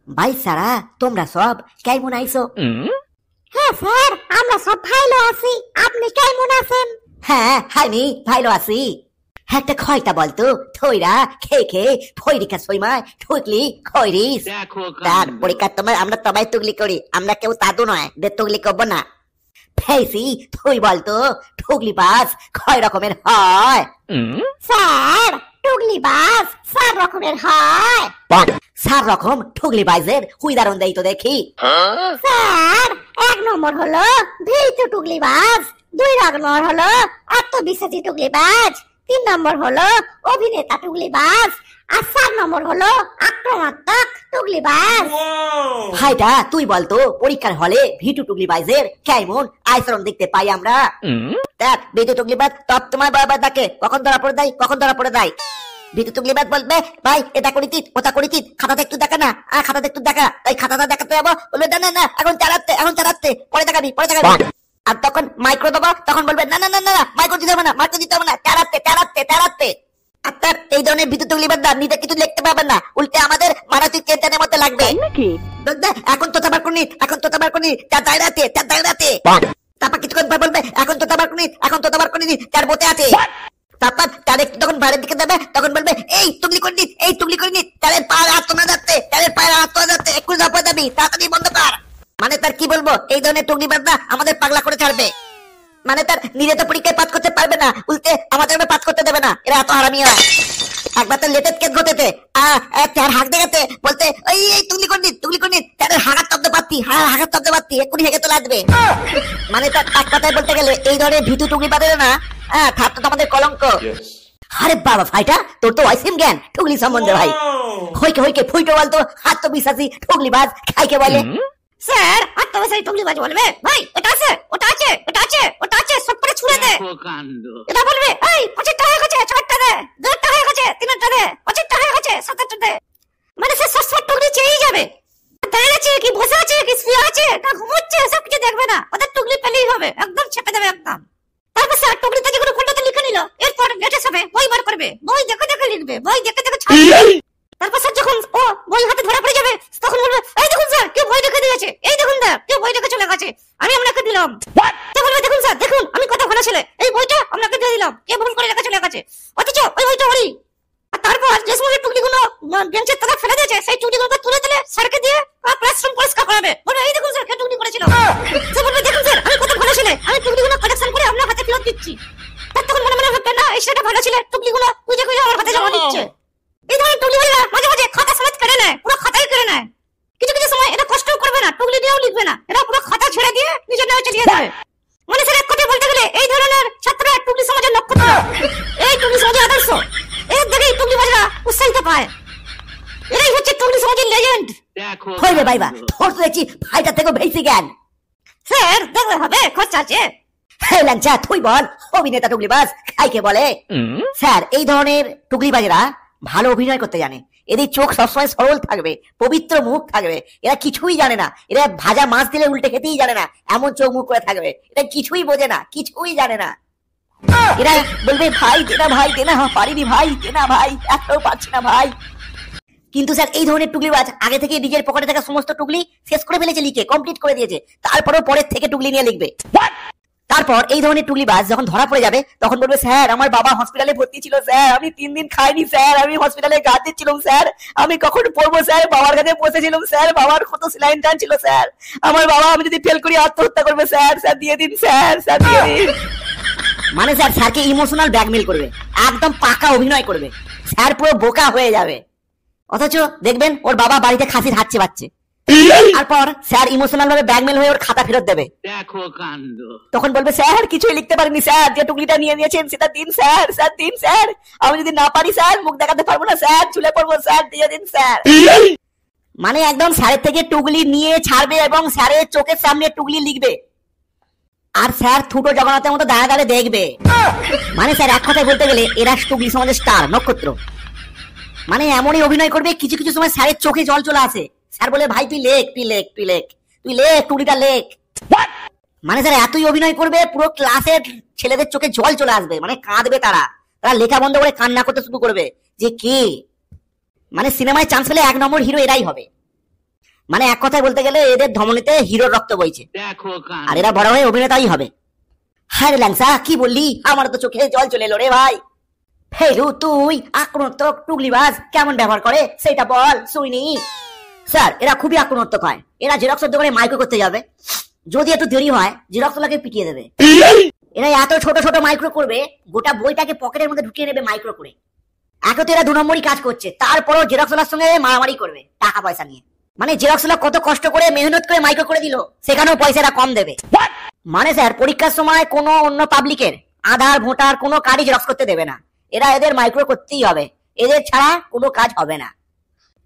ভাই সারা তোমরা সব কেমন আইছো? হ্যাঁ স্যার, আমরা সব ভালো আছি। আপনি কেমন আছেন? হ্যাঁ হাইনি ভালো আছি। একটা খয়টা বলতো থইরা খেয়ে খেয়ে ফইরিকা সইমায় ঠুকলি খয়রিস। তার পরীক্ষা তোমার আমরা সবাই টুকলি করি, আমরা কেউ তাদু নয় যে টুকলি করবো না। ফেসি থই বলতো ঠুকলি বাস কয় রকমের হয়? স্যার টুকলি বাস 4 রকমের হয়। 4 রকম ঠুকলি বাজের উদাহরণ দেই তো দেখি। স্যার 1 নম্বর হলো ভীতু টুকলি বাজ, 2 নম্বর হলো আত্মবিশ্বাসী টুকলি বাজ, 3 নম্বর হলো অভিনেতা টুকলি বাজ, আর 4 নম্বর হলো আক্রমণাত্মক টুকলি বাজ। ভাইটা তুই বলতো পরীক্ষার হলে ভিটু টুকলি বাজের কেমন আচরণ দেখতে পাই আমরা? দেখ ভিটু টুকলি বাজ তব তোমার বাবা ডাকে কখন ধরা পড়ে দেয়, কখন ধরা পড়ে দেয়। ভিটু টুকলি বাজ বলবে ভাই এটা করিতি ওটা করিতি, খাতাতে একটু দেখা না, খাতাতে একটু দেখা, এই খাতাটা দেখাতে যাবো, বলবে না না এখন চালাতে পরে দেখাবি পরে দেখাবি। আর তখন মাইক্রো দেবো, তখন বলবে না না না না মাইক্রো দিতে হবে না, মাইক্রো দিতে হবে না, চালাতে। আপনার এই ধরনের ভিতর তকলিফের দাম নিজে কিছু লিখতে পারবেন না, উল্টে আমাদের মানসিক টেনশনের মধ্যে লাগবে। এখন তো তাবার কোনি তার দাঁড়াতে তারপর কিছুক্ষণ পর বলবে এখন তো তাবার কোনি তার বতে আছে। তারপর তার একটু যখন বাইরের দিকে যাবে তখন বলবে এই টুকলি করে নি তাদের পায়ের হাত তোলা যাচ্ছে একটু ঝাপা যাবি, তাড়াতাড়ি বন্ধ কর। মানে তার কি বলবো, এই ধরনের টুকলি বাদা আমাদের পাগলা করে ছাড়বে। মানে তার নিজে তো পরীক্ষায় পাস করতে পারবে না, উল্টে আমাদের পাস করতে দেবে না, এরা এত হারামি হয়। একবার তো লেটের কেস ঘটেছে, তার হাঁক দেখাতে বলতে এই টুকলি করে নি তাদের হাঁকার শব্দ পাচ্ছি এক্ষুনি হেঁকে তো লাগবে। মানে তার এক কথায় বলতে গেলে এই ধরনের ভীতু টুকলি বাদে না থাকতো তো আমাদের কলঙ্ক। আরে বাবা ভাইটা তোর তো অসীম জ্ঞান টুকলি সম্বন্ধে ভাই। হইকে ফুইটো বলতো আত্মবিশ্বাসী টুকলি বাজ খাইকে বলে। স্যার আত্মবিশ্বাসী টুকলি বাজ বলবে ভাই ওটা আছে সব করে ছুঁড়ে দে। এটা বলবে এই 25টা হয়ে গেছে 4টা দে, 2টা হয়ে গেছে 3টা দে, 25টা হয়ে গেছে 7টা দে। মানে সে সব টুকলি চেয়েই যাবে, দাঁড়িয়ে আছে কি বসে আছে কি শুয়ে আছে না ঘুমোচ্ছে সব কিছু দেখবে না, ওদের টুকলি পেলেই হবে, একদম চেপে দেবে একদম। তারপর স্যার টুকলিতে যেগুলো কোনটাতে লিখে নিল, এরপর নেটে সবে বই বার করবে, বই দেখে লিখবে, বই দেখে ছাড়বে। তারপর স্যার যখন ও বই হাতে ধরা পড়ে যাবে তখন বলবে এই দেখুন স্যার কেউ বই রেখে দিয়েছে, এই দেখুন স্যার কেউ বই রেখে চলে গেছে, আমি আপনাকে দিলাম। তো বলবে দেখুন স্যার দেখুন আমি কত ভালো ছেলে, এই বইটা আপনাকে দিয়ে দিলাম, কে ভুল করে রেখে চলে গেছে, অথচ ওই বইটা ওরই। আর তারপর যে সময় টুকলিগুলো বেঞ্চের তলায় ফেলে দিয়েছে সেই টুকলিগুলোকে তুলে তুলে স্যারকে দিয়ে ক্লাসরুম পরিষ্কার করাবে, বলবে এই দেখুন স্যার কে টুকলি করেছিল। সে বলবে দেখুন স্যার আমি কত ভালো ছেলে, আমি টুকলিগুলো কালেকশন করে আপনার হাতে ফেরত দিচ্ছি। তার তখন মনে ভাববে না এই ছেলেটা ভালো ছেলে, টুকলিগুলো খুঁজে আমার হাতে জমা দিচ্ছে। এই ধরনের টুকলিওয়ালা মাঝে মাঝে খাতা সমেত কেড়ে নেয়, পুরো খাতাই কেড়ে নেয়। কিছু সময় এটা কষ্টও করবে না, টুকলি দিয়েও লিখবে না, এরা পুরো খাতা ছেড়ে দিয়ে নিজের নামে চালিয়ে দেবে। মানে স্যার এক কথায় বলতে গেলে এই ধরনের ছাত্ররা টুকলি সমাজের নক্ষত্র, এই টুকলি সমাজের আদর্শ, এর দেখেই টুকলিবাজরা উৎসাহিত পায়, এরাই হচ্ছে টুকলি সমাজের লেজেন্ড। হইবে ভাইবা তোর তো দেখছি ভাইটা থেকে বেশি জ্ঞান। স্যার দেখবে হবে খরচা আছে। হে লাঞ্চা তুই বল অভিনেতা টুকলিবাজ খাইকে বলে? স্যার এই ধরনের টুকলিবাজরা ভালো অভিনয় করতে জানে, এদের চোখ সবসময় সরল থাকবে, পবিত্র মুখ থাকবে, এরা কিছুই জানে না, এরা ভাজা মাছ দিলে উল্টে খেতেই জানে না, এমন চোখ মুখ করে থাকবে, এরা কিছুই বোঝে না, কিছুই জানে না। এরা বলবে ভাই দেনা পারিনি ভাই দেনা ভাই এতও পারছি না ভাই। কিন্তু স্যার এই ধরনের টুকলিবাজ আগে থেকে নিজের পকেটে থাকা সমস্ত টুকলি শেষ করে ফেলেছে, লিখে কমপ্লিট করে দিয়েছে, তারপরেও পরের থেকে টুকলি নিয়ে লিখবে। তারপর এই ধরনের টুকলিবাজ যখন ধরা পড়ে যাবে তখন বলবে স্যার আমার বাবা হসপিটালে ভর্তি ছিল স্যার, আমি 3 দিন খাইনি স্যার, আমি হসপিটালে গা দিচ্ছিলাম স্যার, আমি কখন পড়বো স্যার, বাবার কাছে বসেছিলাম স্যার, বাবার কত স্যালাইন টানছিল স্যার, আমার বাবা আমি যদি ফেল করি আত্মহত্যা করবে স্যার, দিয়ে দিন স্যার দিয়ে দিন। মানে স্যারকে ইমোশনাল ব্ল্যাকমেল করবে, একদম পাকা অভিনয় করবে, স্যার পুরো বোকা হয়ে যাবে। অথচ দেখবেন ওর বাবা বাড়িতে খাসির হাত চেবাচ্ছে, তারপর স্যার ইমোশনাল ভাবে ব্ল্যাকমেল হয়ে ওর খাতা ফেরত দেবে। দেখো কাণ্ড। তখন বলবে স্যার কিছুই লিখতে পারিনি স্যার, যে টুকলিটা নিয়ে নিয়েছেন সেটা দিন স্যার দিন স্যার, আমি যদি না পারি স্যার মুখ দেখাতে পারবো না স্যার, চুলে পড়বো স্যার, দিয়ে দিন স্যার। মানে একদম স্যারের থেকে টুকলি নিয়ে ছাড়বে এবং স্যারের চোখের সামনে টুকলি লিখবে, আর স্যার থুটো জগন্নাথের মতো দাঁড়া দেখবে। মানে স্যার এক কথায় বলতে গেলে এরা টুকলি সমাজের স্টার নক্ষত্র। মানে এমনই অভিনয় করবে কিছু সময় স্যারের চোখে জল চলে আসে, স্যার বলে ভাই তুই লেখ টুকলিটা লেখ। মানে স্যার এতই অভিনয় করবে পুরো ক্লাসের ছেলেদের চোখে জল চলে আসবে, মানে কাঁদবে, তারা লেখা বন্ধ করে কান্না করতে শুরু করবে যে কে। মানে সিনেমায় চান্স পেলে 1 নম্বর হিরো এরাই হবে। মানে এক কথায় বলতে গেলে এদের ধমনীতে হিরোর রক্ত বইছে, আর এরা বড় হয়ে অভিনেতাই হবে। হ্যাঁ রে ল্যাংসা, কি বললি? আমার তো চোখে জল চলে এলো রে ভাই। ফেলু, তুই আক্রমণাত্মক টুকলিবাজ কেমন ব্যবহার করে সেটা বল শুনি। স্যার, এরা খুবই আক্রমণাত্মক হয়। এরা জেরক্সের দোকানে মাইক্রো করতে যাবে, যদি একটু দেরি হয় জেরক্সওয়ালাকে পিটিয়ে দেবে। এরা এত ছোট ছোট মাইক্রো করবে, গোটা বইটাকে পকেটের মধ্যে ঢুকিয়ে নেবে মাইক্রো করে। একে তো এরা 2 নম্বরই কাজ করছে, তারপরও জেরক্সওয়ালার সঙ্গে মারামারি করবে টাকা পয়সা নিয়ে। মানে জেরক্সওয়ালা কত কষ্ট করে মেহনত করে মাইক্রো করে দিল, সেখানেও পয়সাটা কম দেবে। মানে স্যার, পরীক্ষার সময় কোনো অন্য পাবলিকের আধার ভোটার কোনো কার্ডই জেরক্স করতে দেবে না, এরা এদের মাইক্রো করতেই হবে, এদের ছাড়া কোনো কাজ হবে না।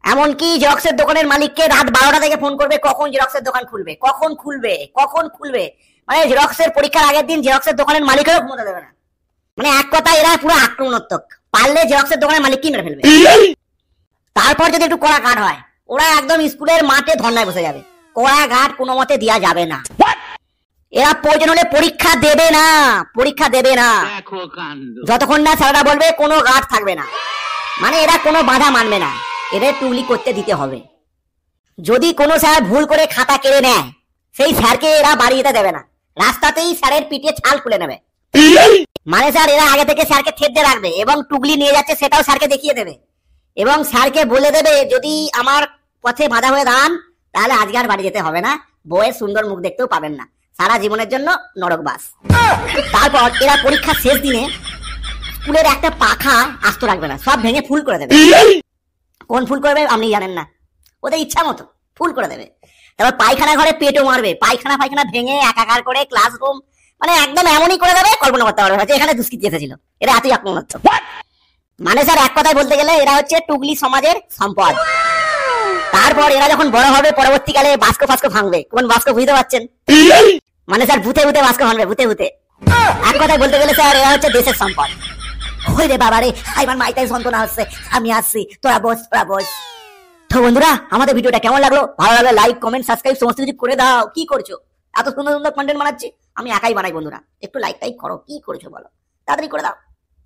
এমনকি জেরক্সের দোকানের মালিককে রাত 12টা থেকে ফোন করবে কখন জেরক্সের দোকান খুলবে, কখন খুলবে, কখন খুলবে। মানে জেরক্সের পরীক্ষার আগের দিন জেরক্সের দোকানের মালিকেরও ঘুমোতে দেবে না। মানে এক কথা এরা পুরো আক্রমণাত্মক, পারলে জেরক্সের দোকানের মালিককে মেরে ফেলবে। তারপর যদি একটু কড়া কাট হয়, ওরা একদম স্কুলের মাঠে ধর্নায় বসে যাবে, কড়া ঘাট কোনো মতে দেওয়া যাবে না। এরা প্রয়োজন হলে পরীক্ষা দেবে না, পরীক্ষা দেবে না যতক্ষণ না স্যাররা বলবে কোনো গার্ড থাকবে না। মানে এরা কোনো বাধা মানবে না, এদের টুকলি করতে দিতে হবে। যদি কোনো স্যার ভুল করে খাতা কেড়ে নেয়, সেই স্যারকে এরা বাড়ি যেতে দেবে না, রাস্তাতেই স্যারের পিঠে ছাল খুলে নেবে। মানে স্যার, এরা আগে থেকে স্যারকে থেততে রাখবে এবং টুকলি নিয়ে যাচ্ছে সেটাও স্যারকে দেখিয়ে দেবে, এবং স্যারকে বলে দেবে যদি আমার পথে বাধা হয়ে দাঁড়ান তাহলে আজকে আর বাড়ি যেতে হবে না, বউয়ের সুন্দর মুখ দেখতেও পাবেন না, সারা জীবনের জন্য নরকবাস। তারপর এরা পরীক্ষার শেষ দিনে স্কুলের একটা পাখা আস্ত রাখবে না, সব ভেঙে ফুল করে দেবে। কোন ফুল করবে আপনি জানেন না, ওদের ইচ্ছা মতো ফুল করে দেবে। তারপর পায়খানা ঘরে পেটও মারবে, পায়খানা ভেঙে একাকার করে ক্লাসরুম, মানে একদম এমনই করে দেবে কল্পনা করতে পারবে যে এখানে দুষ্কৃতী এসেছিল। এরা এতই আক্রমণাত্মক। মানে স্যার, এক কথায় বলতে গেলে এরা হচ্ছে টুকলি সমাজের সম্পদ। তারপর এরা যখন বড় হবে পরবর্তীকালে বাস্ক ফাস্ক ভাঙবে। কোন বাস্ক বুঝতে পারছেন? মানে স্যার, ভূতে ভূতে বাস্ক ভাঙবে, ভূতে ভূতে। এক কথায় বলতে গেলে স্যার, এরা হচ্ছে দেশের সম্পদ। ওই রে বাবা রে, আমার মাইটাই যন্ত্রণা হচ্ছে, আমি আসছি, তোরা বস, তোরা বস। তো বন্ধুরা, আমাদের ভিডিওটা কেমন লাগলো? ভালো লাগলে লাইক কমেন্ট সাবস্ক্রাইব সমস্ত কিছু করে দাও। কি করছো? এত সুন্দর সুন্দর কন্টেন্ট বানাচ্ছি, আমি একাই বানাই। বন্ধুরা, একটু লাইক টাইক করো, কি করছো বলো, তাড়াতাড়ি করে দাও।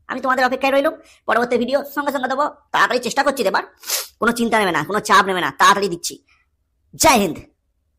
আমি তোমাদের অপেক্ষায় রইলাম, পরবর্তী ভিডিও সঙ্গে সঙ্গে দেবো। তাড়াতাড়ি চেষ্টা করছি দেবার, কোনো চিন্তা নেবে না, কোনো চাপ নেবে না, তাড়াতাড়ি দিচ্ছি। জয় হিন্দ।